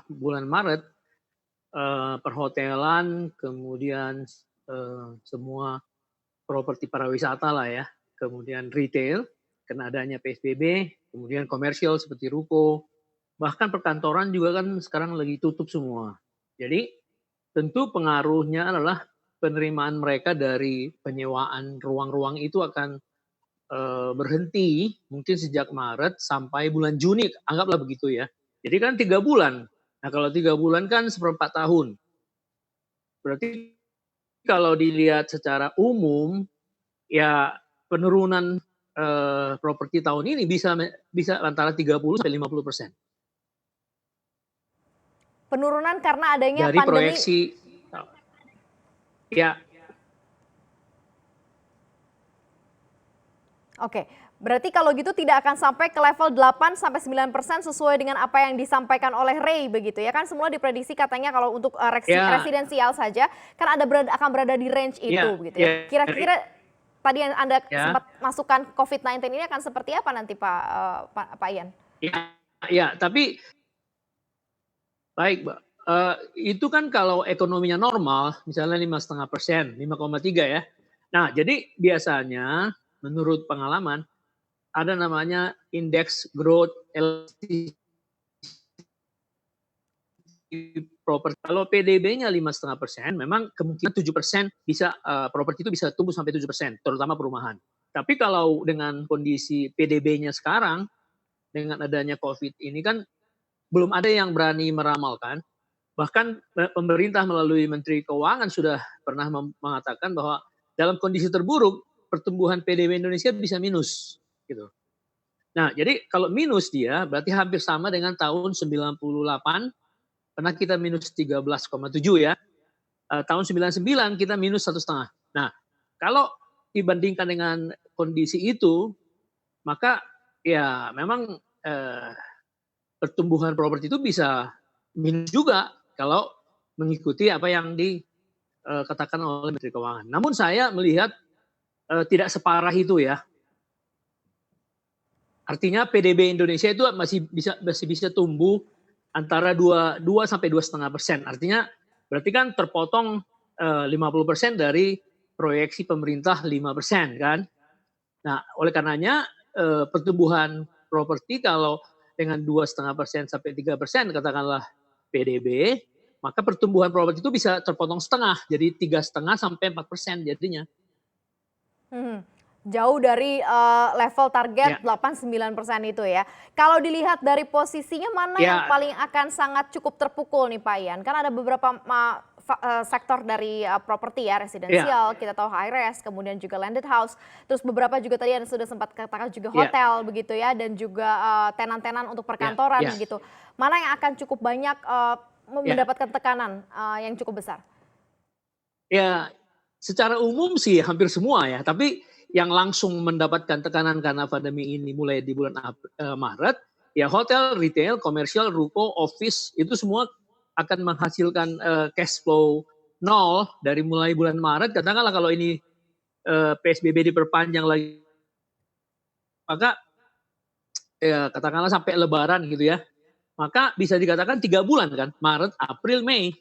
bulan Maret, perhotelan, kemudian semua properti pariwisata lah ya, kemudian retail, karena adanya PSBB, kemudian komersial seperti ruko, bahkan perkantoran juga kan sekarang lagi tutup semua. Jadi tentu pengaruhnya adalah penerimaan mereka dari penyewaan ruang-ruang itu akan berhenti mungkin sejak Maret sampai bulan Juni, anggaplah begitu ya. Jadi kan 3 bulan. Nah kalau 3 bulan kan seperempat tahun. Berarti kalau dilihat secara umum, ya penurunan properti tahun ini bisa antara 30-50%. Penurunan karena adanya Dari pandemi. proyeksi, ya. Oke, berarti kalau gitu tidak akan sampai ke level 8-9% sesuai dengan apa yang disampaikan oleh Ray begitu ya kan, semua diprediksi katanya kalau untuk residensial saja kan akan berada di range itu begitu ya. Kira-kira tadi yang Anda sempat masukkan COVID-19 ini akan seperti apa nanti Pak Ian? Ya, tapi baik, Mbak. Itu kan kalau ekonominya normal, misalnya 5,5%, 5,3 ya. Nah, jadi biasanya menurut pengalaman ada namanya indeks growth elasticity properti. Kalau PDB-nya 5,5%, memang kemungkinan 7% bisa properti itu bisa tumbuh sampai 7%, terutama perumahan. Tapi kalau dengan kondisi PDB-nya sekarang, dengan adanya COVID ini kan belum ada yang berani meramalkan. Bahkan pemerintah melalui Menteri Keuangan sudah pernah mengatakan bahwa dalam kondisi terburuk pertumbuhan PDB Indonesia bisa minus gitu. Nah, jadi kalau minus dia berarti hampir sama dengan tahun 98 karena kita minus 13,7 ya. Tahun 99 kita minus 1,5. Nah, kalau dibandingkan dengan kondisi itu, maka ya memang pertumbuhan properti itu bisa minus juga kalau mengikuti apa yang dikatakan oleh Menteri Keuangan. Namun saya melihat tidak separah itu ya. Artinya PDB Indonesia itu masih bisa tumbuh antara 2 sampai 2,5%. Artinya berarti kan terpotong 50% dari proyeksi pemerintah 5% kan. Nah, oleh karenanya pertumbuhan properti kalau dengan 2,5% sampai 3% katakanlah PDB, maka pertumbuhan properti itu bisa terpotong setengah, jadi 3,5 sampai 4% jadinya. Jauh dari level target 8-9% itu ya. Kalau dilihat dari posisinya mana yang paling akan sangat cukup terpukul nih Pak Ian? Kan ada beberapa sektor dari properti ya, residensial, kita tahu high res, kemudian juga landed house, terus beberapa juga tadi yang sudah sempat katakan juga hotel begitu ya, dan juga tenan-tenan untuk perkantoran begitu. Mana yang akan cukup banyak mendapatkan tekanan yang cukup besar? Ya, secara umum sih hampir semua ya, tapi yang langsung mendapatkan tekanan karena pandemi ini mulai di bulan Maret, ya hotel, retail, komersial, ruko, office, itu semua akan menghasilkan cash flow nol dari mulai bulan Maret. Katakanlah kalau ini PSBB diperpanjang lagi, maka ya katakanlah sampai Lebaran gitu ya, maka bisa dikatakan 3 bulan kan, Maret, April, Mei.